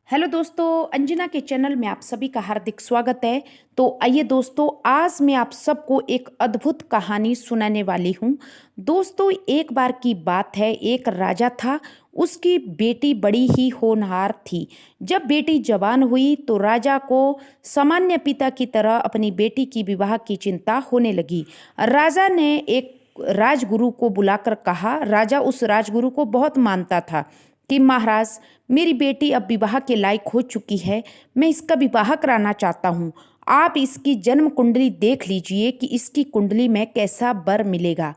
Hello दोस्तों, अंजना के channel में आप सभी का हार्दिक स्वागत है। तो आइए दोस्तों, आज मैं आप सबको एक अद्भुत कहानी सुनाने वाली हूँ। दोस्तों, एक बार की बात है, एक राजा था। उसकी बेटी बड़ी ही होनहार थी। जब बेटी जवान हुई तो राजा को सामान्य पिता की तरह अपनी बेटी की विवाह की चिंता होने लगी। राजा ने एक राजगुरु को बुलाकर कहा। राजा उस राजगुरु को बहुत मानता था कि महाराज, मेरी बेटी अब विवाह के लायक हो चुकी है। मैं इसका विवाह कराना चाहता हूँ। आप इसकी जन्म कुंडली देख लीजिए कि इसकी कुंडली में कैसा वर मिलेगा,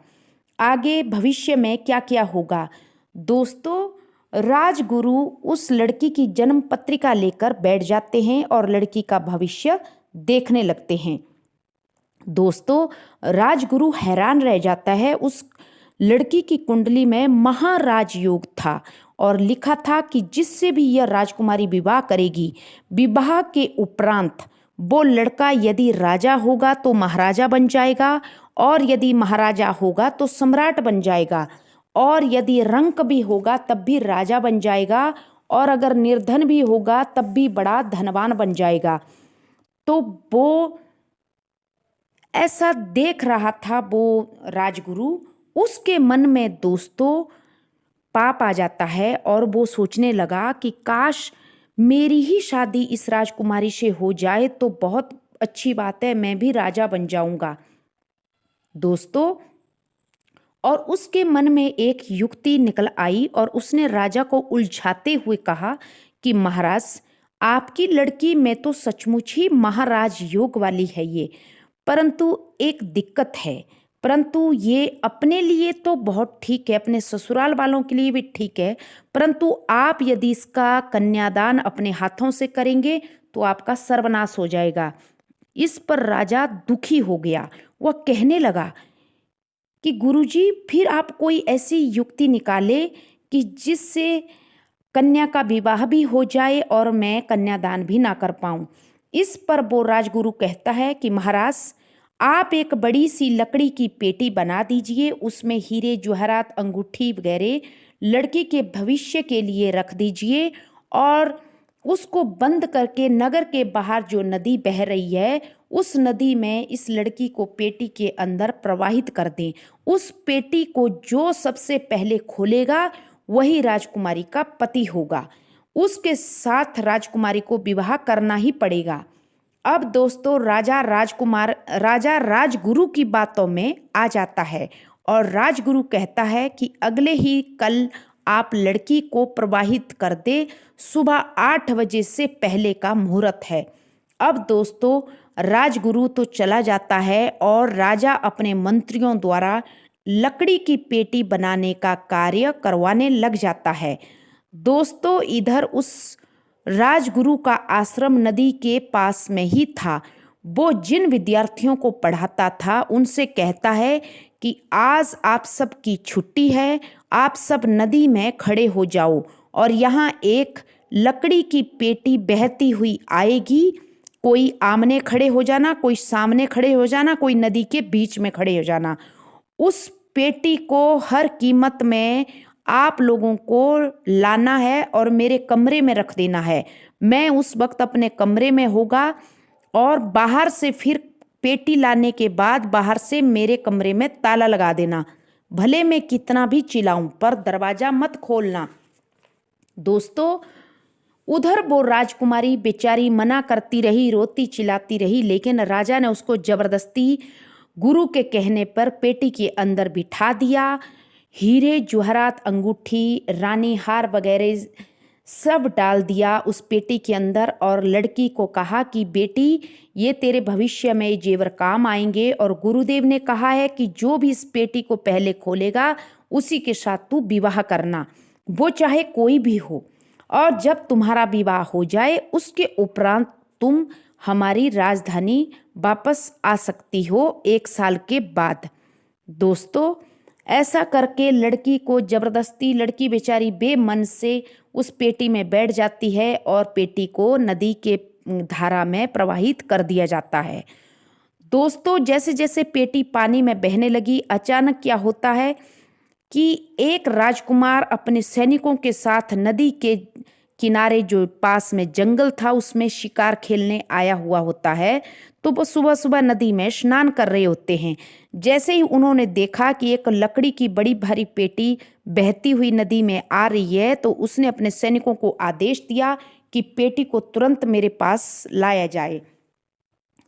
आगे भविष्य में क्या क्या होगा। दोस्तों, राजगुरु उस लड़की की जन्म पत्रिका लेकर बैठ जाते हैं और लड़की का भविष्य देखने लगते हैं। दोस्तों, राजगुरु हैरान रह जाता है। उस लड़की की कुंडली में महाराज योग था और लिखा था कि जिससे भी यह राजकुमारी विवाह करेगी, विवाह के उपरांत वो लड़का यदि राजा होगा तो महाराजा बन जाएगा, और यदि महाराजा होगा तो सम्राट बन जाएगा, और यदि रंक भी होगा तब भी राजा बन जाएगा, और अगर निर्धन भी होगा तब भी बड़ा धनवान बन जाएगा। तो वो ऐसा देख रहा था वो राजगुरु। उसके मन में दोस्तों पाप आ जाता है और वो सोचने लगा कि काश मेरी ही शादी इस राजकुमारी से हो जाए तो बहुत अच्छी बात है, मैं भी राजा बन जाऊंगा। दोस्तों, और उसके मन में एक युक्ति निकल आई और उसने राजा को उलझाते हुए कहा कि महाराज, आपकी लड़की में तो सचमुच ही महाराज योग वाली है ये, परंतु एक दिक्कत है। परंतु ये अपने लिए तो बहुत ठीक है, अपने ससुराल वालों के लिए भी ठीक है, परंतु आप यदि इसका कन्यादान अपने हाथों से करेंगे तो आपका सर्वनाश हो जाएगा। इस पर राजा दुखी हो गया। वह कहने लगा कि गुरुजी, फिर आप कोई ऐसी युक्ति निकाले कि जिससे कन्या का विवाह भी हो जाए और मैं कन्यादान भी ना कर पाऊं। इस पर वो राजगुरु कहता है कि महाराज, आप एक बड़ी सी लकड़ी की पेटी बना दीजिए, उसमें हीरे जवाहरात अंगूठी वगैरह लड़की के भविष्य के लिए रख दीजिए, और उसको बंद करके नगर के बाहर जो नदी बह रही है उस नदी में इस लड़की को पेटी के अंदर प्रवाहित कर दें। उस पेटी को जो सबसे पहले खोलेगा वही राजकुमारी का पति होगा। उसके साथ राजकुमारी को विवाह करना ही पड़ेगा। अब दोस्तों, राजा राजगुरु की बातों में आ जाता है और राजगुरु कहता है कि अगले ही कल आप लड़की को प्रवाहित कर दे, सुबह 8 बजे से पहले का मुहूर्त है। अब दोस्तों, राजगुरु तो चला जाता है और राजा अपने मंत्रियों द्वारा लकड़ी की पेटी बनाने का कार्य करवाने लग जाता है। दोस्तों, इधर उस राजगुरु का आश्रम नदी के पास में ही था। वो जिन विद्यार्थियों को पढ़ाता था उनसे कहता है कि आज आप सबकी छुट्टी है, आप सब नदी में खड़े हो जाओ और यहाँ एक लकड़ी की पेटी बहती हुई आएगी। कोई आमने खड़े हो जाना, कोई सामने खड़े हो जाना, कोई नदी के बीच में खड़े हो जाना। उस पेटी को हर कीमत में आप लोगों को लाना है और मेरे कमरे में रख देना है। मैं उस वक्त अपने कमरे में होगा और बाहर से फिर पेटी लाने के बाद बाहर से मेरे कमरे में ताला लगा देना। भले मैं कितना भी चिल्लाऊं पर दरवाजा मत खोलना। दोस्तों, उधर वो राजकुमारी बेचारी मना करती रही, रोती चिल्लाती रही, लेकिन राजा ने उसको जबरदस्ती गुरु के कहने पर पेटी के अंदर बिठा दिया। हीरे जवाहरात अंगूठी रानी हार वगैरह सब डाल दिया उस पेटी के अंदर और लड़की को कहा कि बेटी, ये तेरे भविष्य में ये जेवर काम आएंगे, और गुरुदेव ने कहा है कि जो भी इस पेटी को पहले खोलेगा उसी के साथ तू विवाह करना, वो चाहे कोई भी हो, और जब तुम्हारा विवाह हो जाए उसके उपरांत तुम हमारी राजधानी वापस आ सकती हो 1 साल के बाद। दोस्तों, ऐसा करके लड़की को जबरदस्ती, लड़की बेचारी बेमन से उस पेटी में बैठ जाती है और पेटी को नदी के धारा में प्रवाहित कर दिया जाता है। दोस्तों, जैसे जैसे पेटी पानी में बहने लगी, अचानक क्या होता है कि एक राजकुमार अपने सैनिकों के साथ नदी के किनारे जो पास में जंगल था उसमें शिकार खेलने आया हुआ होता है। तो वो सुबह सुबह नदी में स्नान कर रहे होते हैं। जैसे ही उन्होंने देखा कि एक लकड़ी की बड़ी भारी पेटी बहती हुई नदी में आ रही है, तो उसने अपने सैनिकों को आदेश दिया कि पेटी को तुरंत मेरे पास लाया जाए।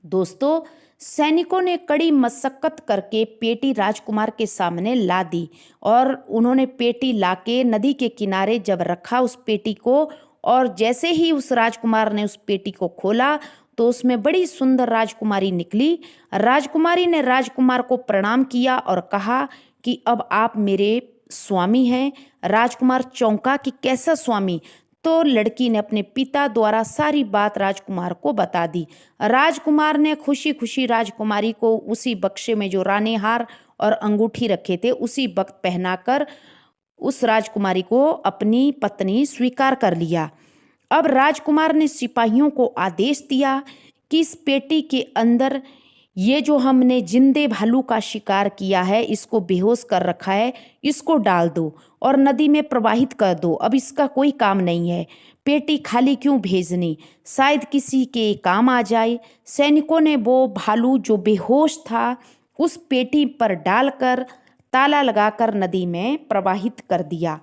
दोस्तों, सैनिकों ने कड़ी मशक्कत करके पेटी राजकुमार के सामने ला दी और उन्होंने पेटी लाके नदी के किनारे जब रखा उस पेटी को, और जैसे ही उस राजकुमार ने उस पेटी को खोला तो उसमें बड़ी सुंदर राजकुमारी निकली। राजकुमारी ने राजकुमार को प्रणाम किया और कहा कि अब आप मेरे स्वामी हैं। राजकुमार चौंका कि कैसा स्वामी। तो लड़की ने अपने पिता द्वारा सारी बात राजकुमार को बता दी। राजकुमार ने खुशी खुशी राजकुमारी को उसी बक्से में जो रानी हार और अंगूठी रखे थे उसी वक्त पहनाकर उस राजकुमारी को अपनी पत्नी स्वीकार कर लिया। अब राजकुमार ने सिपाहियों को आदेश दिया कि इस पेटी के अंदर ये जो हमने जिंदे भालू का शिकार किया है, इसको बेहोश कर रखा है, इसको डाल दो और नदी में प्रवाहित कर दो। अब इसका कोई काम नहीं है। पेटी खाली क्यों भेजनी, शायद किसी के काम आ जाए। सैनिकों ने वो भालू जो बेहोश था उस पेटी पर डालकर ताला लगाकर नदी में प्रवाहित कर दिया।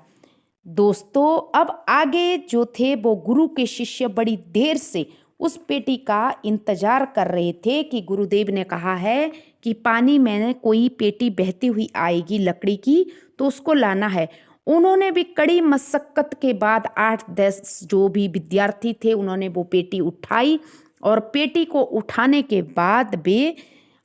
दोस्तों, अब आगे जो थे वो गुरु के शिष्य बड़ी देर से उस पेटी का इंतजार कर रहे थे कि गुरुदेव ने कहा है कि पानी में कोई पेटी बहती हुई आएगी लकड़ी की, तो उसको लाना है। उन्होंने भी कड़ी मशक्कत के बाद 8-10 जो भी विद्यार्थी थे उन्होंने वो पेटी उठाई और पेटी को उठाने के बाद वे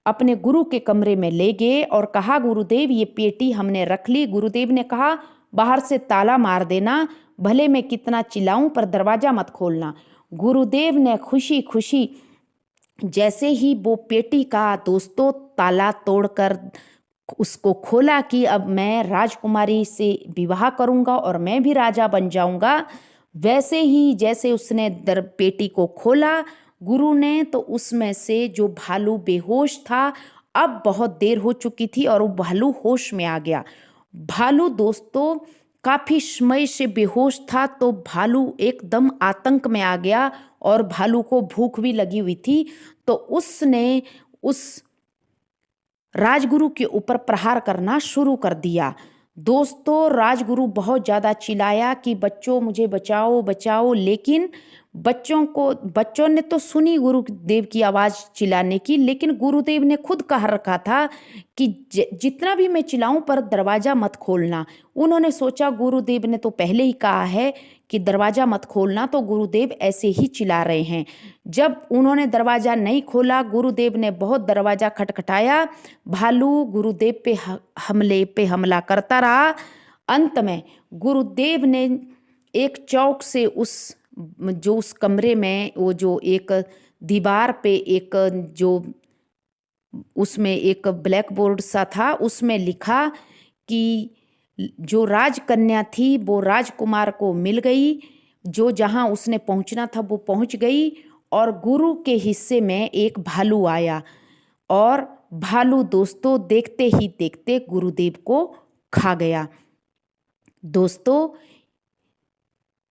अपने गुरु के कमरे में ले गए और कहा, गुरुदेव ये पेटी हमने रख ली। गुरुदेव ने कहा, बाहर से ताला मार देना, भले मैं कितना चिल्लाऊं पर दरवाजा मत खोलना। गुरुदेव ने खुशी खुशी जैसे ही वो पेटी का दोस्तों ताला तोड़कर उसको खोला कि अब मैं राजकुमारी से विवाह करूंगा और मैं भी राजा बन जाऊंगा, वैसे ही जैसे उसने पेटी को खोला गुरु ने, तो उसमें से जो भालू बेहोश था, अब बहुत देर हो चुकी थी और वो भालू होश में आ गया। भालू दोस्तों काफी समय से बेहोश था, तो भालू एकदम आतंक में आ गया और भालू को भूख भी लगी हुई थी। तो उसने उस राजगुरु के ऊपर प्रहार करना शुरू कर दिया। दोस्तों, राजगुरु बहुत ज़्यादा चिल्लाया कि बच्चों मुझे बचाओ बचाओ, लेकिन बच्चों ने तो सुनी गुरुदेव की आवाज़ चिल्लाने की, लेकिन गुरुदेव ने खुद कह रखा था कि जितना भी मैं चिल्लाऊं पर दरवाज़ा मत खोलना। उन्होंने सोचा गुरुदेव ने तो पहले ही कहा है कि दरवाज़ा मत खोलना, तो गुरुदेव ऐसे ही चिल्ला रहे हैं। जब उन्होंने दरवाज़ा नहीं खोला, गुरुदेव ने बहुत दरवाज़ा खटखटाया, भालू गुरुदेव पे हमला करता रहा। अंत में गुरुदेव ने एक चौक से उस कमरे में वो जो एक दीवार पे एक जो उसमें एक ब्लैक बोर्ड सा था, उसमें लिखा कि जो राजकन्या थी वो राजकुमार को मिल गई, जो जहां उसने पहुंचना था वो पहुंच गई, और गुरु के हिस्से में एक भालू आया और भालू दोस्तों देखते ही देखते गुरुदेव को खा गया। दोस्तों,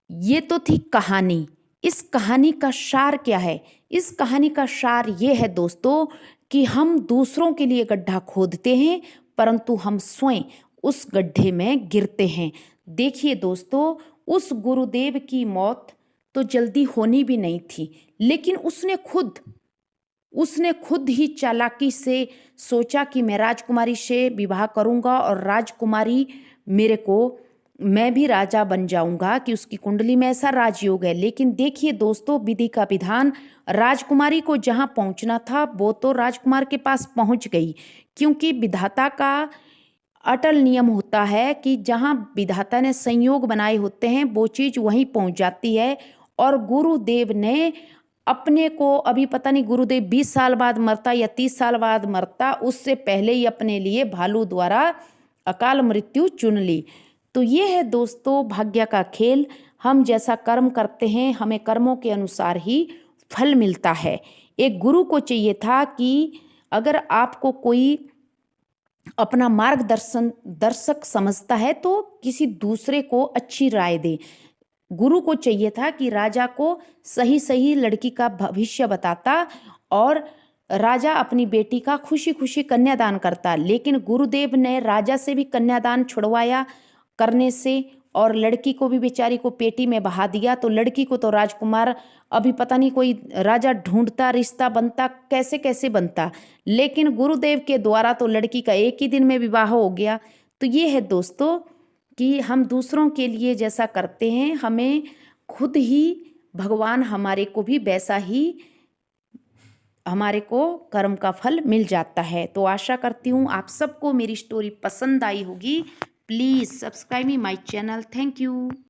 ये तो थी कहानी। इस कहानी का सार क्या है? इस कहानी का सार ये है दोस्तों कि हम दूसरों के लिए गड्ढा खोदते हैं परंतु हम स्वयं उस गड्ढे में गिरते हैं। देखिए दोस्तों, उस गुरुदेव की मौत तो जल्दी होनी भी नहीं थी, लेकिन उसने खुद ही चालाकी से सोचा कि मैं राजकुमारी से विवाह करूंगा और राजकुमारी मैं भी राजा बन जाऊंगा, कि उसकी कुंडली में ऐसा राजयोग है। लेकिन देखिए दोस्तों, विधि का विधान, राजकुमारी को जहां पहुंचना था वो तो राजकुमार के पास पहुंच गई, क्योंकि विधाता का अटल नियम होता है कि जहां विधाता ने संयोग बनाए होते हैं वो चीज वहीं पहुंच जाती है। और गुरुदेव ने अपने को, अभी पता नहीं गुरुदेव 20 साल बाद मरता या 30 साल बाद मरता, उससे पहले ही अपने लिए भालू द्वारा अकाल मृत्यु चुन ली। तो ये है दोस्तों भाग्य का खेल। हम जैसा कर्म करते हैं हमें कर्मों के अनुसार ही फल मिलता है। एक गुरु को चाहिए था कि अगर आपको कोई अपना दर्शक समझता है तो किसी दूसरे को अच्छी राय दे। गुरु को चाहिए था कि राजा को सही सही लड़की का भविष्य बताता और राजा अपनी बेटी का खुशी खुशी कन्यादान करता। लेकिन गुरुदेव ने राजा से भी कन्यादान छुड़वाया करने से और लड़की को भी बेचारी को पेटी में बहा दिया। तो लड़की को तो राजकुमार अभी पता नहीं कोई राजा ढूंढता, रिश्ता बनता, कैसे कैसे बनता, लेकिन गुरुदेव के द्वारा तो लड़की का एक ही दिन में विवाह हो गया। तो ये है दोस्तों कि हम दूसरों के लिए जैसा करते हैं, हमें खुद ही भगवान हमारे को भी वैसा ही हमारे को कर्म का फल मिल जाता है। तो आशा करती हूँ आप सबको मेरी स्टोरी पसंद आई होगी। Please subscribe me my channel. Thank you.